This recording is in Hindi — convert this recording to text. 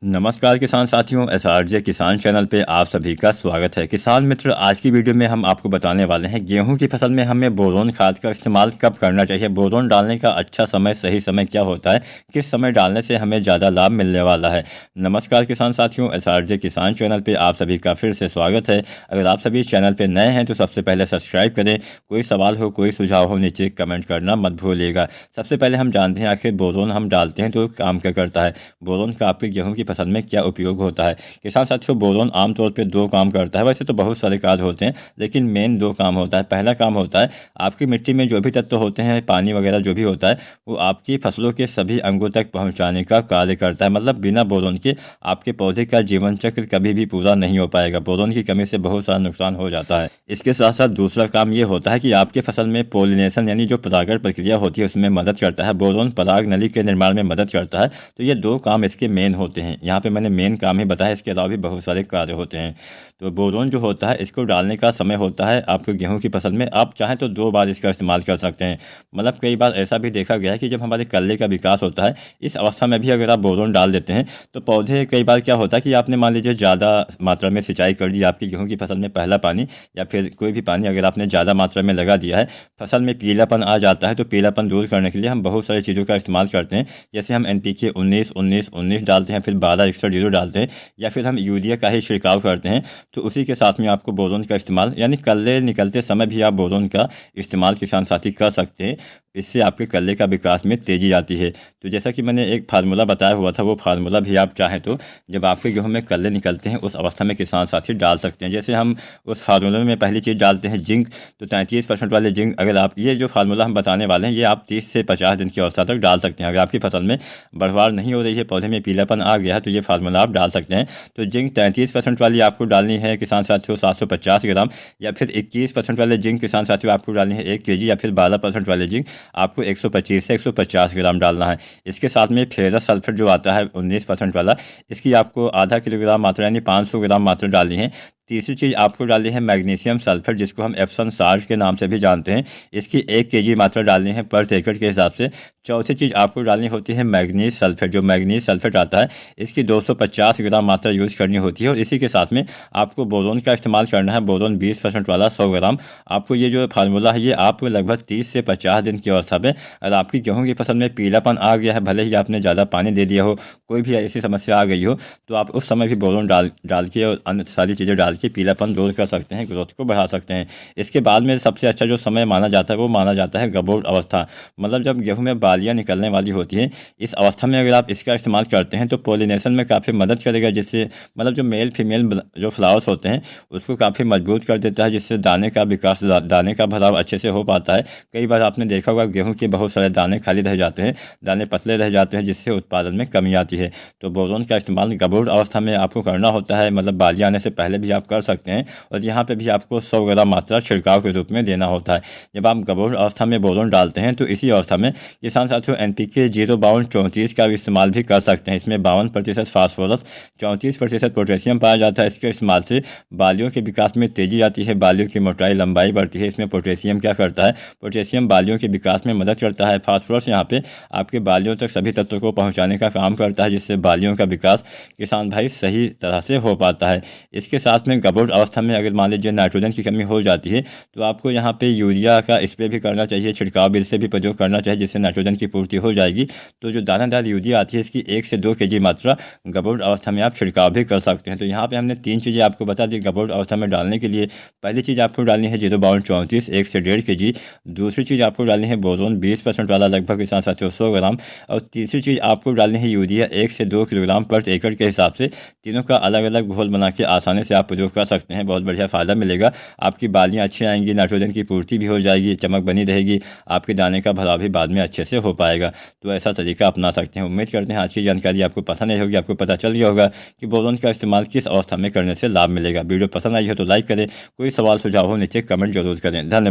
नमस्कार किसान साथियों, एसआरजे किसान चैनल पे आप सभी का स्वागत है। किसान मित्र, आज की वीडियो में हम आपको बताने वाले हैं गेहूं की फसल में हमें बोरोन खाद का इस्तेमाल कब करना चाहिए, बोरोन डालने का अच्छा समय, सही समय क्या होता है, किस समय डालने से हमें ज़्यादा लाभ मिलने वाला है। नमस्कार किसान साथियों, एसआरजे किसान चैनल पर आप सभी का फिर से स्वागत है। अगर आप सभी चैनल पर नए हैं तो सबसे पहले सब्सक्राइब करें। कोई सवाल हो, कोई सुझाव हो, नीचे कमेंट करना मत भूलिएगा। सबसे पहले हम जानते हैं आखिर बोरोन हम डालते हैं तो काम क्या करता है, बोरोन का आपके गेहूं की फसल में क्या उपयोग होता है। किसान साथियों, बोरोन आमतौर पे दो काम करता है। वैसे तो बहुत सारे कार्य होते हैं, लेकिन मेन दो काम होता है। पहला काम होता है आपकी मिट्टी में जो भी तत्व होते हैं, पानी वगैरह जो भी होता है, वो आपकी फसलों के सभी अंगों तक पहुँचाने का कार्य करता है। मतलब बिना बोरोन के आपके पौधे का जीवन चक्र कभी भी पूरा नहीं हो पाएगा। बोरोन की कमी से बहुत सारा नुकसान हो जाता है। इसके साथ साथ दूसरा काम ये होता है कि आपके फसल में पोलिनेशन यानी जो परागण प्रक्रिया होती है उसमें मदद करता है। बोरोन पराग नली के निर्माण में मदद करता है। तो ये दो काम इसके मेन होते हैं। यहाँ पे मैंने मेन काम ही बताया, इसके अलावा भी बहुत सारे कार्य होते हैं। तो बोरोन जो होता है इसको डालने का समय होता है आपको गेहूं की फसल में। आप चाहें तो 2 बार इसका इस्तेमाल कर सकते हैं। मतलब कई बार ऐसा भी देखा गया है कि जब हमारे कल्ले का विकास होता है, इस अवस्था में भी अगर आप बोरोन डाल देते हैं तो पौधे, कई बार क्या होता है कि आपने मान लीजिए ज़्यादा मात्रा में सिंचाई कर दी आपकी गेहूँ की फसल में, पहला पानी या फिर कोई भी पानी अगर आपने ज़्यादा मात्रा में लगा दिया है, फसल में पीलापन आ जाता है। तो पीलापन दूर करने के लिए हम बहुत सारी चीज़ों का इस्तेमाल करते हैं। जैसे हम NPK 19-19-19 डालते हैं, फिर 12-61-0 डालते हैं, या फिर हम यूरिया का ही छिड़काव करते हैं। तो उसी के साथ में आपको बोरोन का इस्तेमाल, यानी कल्ले निकलते समय भी आप बोरोन का इस्तेमाल किसान साथी कर सकते हैं। इससे आपके कल्ले का विकास में तेज़ी आती है। तो जैसा कि मैंने एक फार्मूला बताया हुआ था, वो फार्मूला भी आप चाहें तो जब आपके गेहूं में कल्ले निकलते हैं उस अवस्था में किसान साथी डाल सकते हैं। जैसे हम उस फार्मूले में पहली चीज़ डालते हैं जिंक। तो 33% वाले जिंक, अगर आप ये जो फार्मूला हम बताने वाले हैं, ये आप 30 से 50 दिन की अवस्था तक डाल सकते हैं। अगर आपकी फसल में बढ़वार नहीं हो रही है, पौधे में पीलापन आ गया है, तो ये फार्मूला आप डाल सकते हैं। तो जिंक 33% वाली आपको डालनी है किसान साथियों 750 ग्राम, या फिर 21% वाले जिंक किसान साथियों आपको डालनी है 1 kg, या फिर 12% वाले जिंक आपको 125 से 150 ग्राम डालना है। इसके साथ में फेरस सल्फेट जो आता है 19% वाला, इसकी आपको आधा किलोग्राम मात्रा यानी 500 ग्राम मात्रा डालनी है। तीसरी चीज़ आपको डालनी है मैग्नीशियम सल्फेट, जिसको हम एप्सम साल्ट के नाम से भी जानते हैं। इसकी 1 kg मात्रा डालनी है पर एकड़ के हिसाब से। चौथी चीज़ आपको डालनी होती है मैग्नीज सल्फेट। जो मैग्नीज सल्फेट आता है इसकी 250 ग्राम मात्रा यूज़ करनी होती है। और इसी के साथ में आपको बोरोन का इस्तेमाल करना है, बोरोन 20% वाला 100 ग्राम। आपको ये जो फार्मूला है ये आपको लगभग 30 से 50 दिन की अवस्था में, अगर आपकी गेहूँ की फसल में पीलापन आ गया है, भले ही आपने ज़्यादा पानी दे दिया हो, कोई भी ऐसी समस्या आ गई हो, तो आप उस समय भी बोरोन डाल के और अन्य सारी चीज़ें डाल के पीलापन दूर कर सकते हैं, ग्रोथ को बढ़ा सकते हैं। इसके बाद में सबसे अच्छा जो समय माना जाता है वो माना जाता है गबोट अवस्था। मतलब जब गेहूं में बालियां निकलने वाली होती हैं, इस अवस्था में अगर आप इसका इस्तेमाल करते हैं तो पोलिनेशन में काफ़ी मदद करेगा। जिससे मतलब जो मेल फीमेल जो फ्लावर्स होते हैं उसको काफ़ी मजबूत कर देता है, जिससे दाने का विकास, दाने का भराव अच्छे से हो पाता है। कई बार आपने देखा होगा गेहूँ के बहुत सारे दाने खाली रह जाते हैं, दाने पतले रह जाते हैं, जिससे उत्पादन में कमी आती है। तो बोरोन का इस्तेमाल गबोट अवस्था में आपको करना होता है, मतलब बालियां आने से पहले भी आप कर सकते हैं। और यहाँ पे भी आपको 100 ग्राम मात्रा छिड़काव के रूप में देना होता है। जब आप गबोट अवस्था में बोरोन डालते हैं तो इसी अवस्था में किसान साथियों NPK 052-34 का इस्तेमाल भी कर सकते हैं। इसमें 52% फास्फोरस, 34% पोटेशियम पाया जाता है। इसके इस्तेमाल से बालियों के विकास में तेज़ी आती है, बालियों की मोटाई लंबाई बढ़ती है। इसमें पोटेशियम क्या करता है, पोटेशियम बालियों के विकास में मदद करता है। फास्फोरस यहाँ पे आपके बालियों तक सभी तत्वों को पहुँचाने का काम करता है, जिससे बालियों का विकास किसान भाई सही तरह से हो पाता है। इसके साथ में गबोट अवस्था में अगर मान लीजिए नाइट्रोजन की कमी हो जाती है तो आपको यहाँ पे यूरिया का स्प्रे भी करना चाहिए, छिड़काव भी इससे भी प्रयोग करना चाहिए, जिससे नाइट्रोजन की पूर्ति हो जाएगी। तो जो दानादार यूरिया आती है इसकी 1 से 2 kg मात्रा गबोट अवस्था में आप छिड़काव भी कर सकते हैं। तो यहाँ पे हमने 3 चीज़ें आपको बता दी गबोट अवस्था में डालने के लिए। पहली चीज़ आपको डालनी है 052-34 1 से 1.5 kg। दूसरी चीज़ आपको डालनी है बोरोन 20% वाला लगभग किसान साथियों 100 ग्राम। और तीसरी चीज़ आपको डालनी है यूरिया 1 से 2 किलोग्राम पर एकड़ के हिसाब से। तीनों का अलग अलग घोल बना के आसानी से आप प्रयोग कर सकते हैं, बहुत बढ़िया फ़ायदा मिलेगा। आपकी बालियाँ अच्छी आएंगी, नाइट्रोजन की पूर्ति भी हो जाएगी, चमक बनी रहेगी, आपके दाने का भराव भी बाद में अच्छे से हो पाएगा। तो ऐसा तरीका अपना सकते हैं। उम्मीद करते हैं आज की जानकारी आपको पसंद आई होगी, आपको पता चल गया होगा कि बोरोन का इस्तेमाल किस अवस्था में करने से लाभ मिलेगा। वीडियो पसंद आई हो तो लाइक करें, कोई सवाल सुझाव हो नीचे कमेंट जरूर करें। धन्यवाद।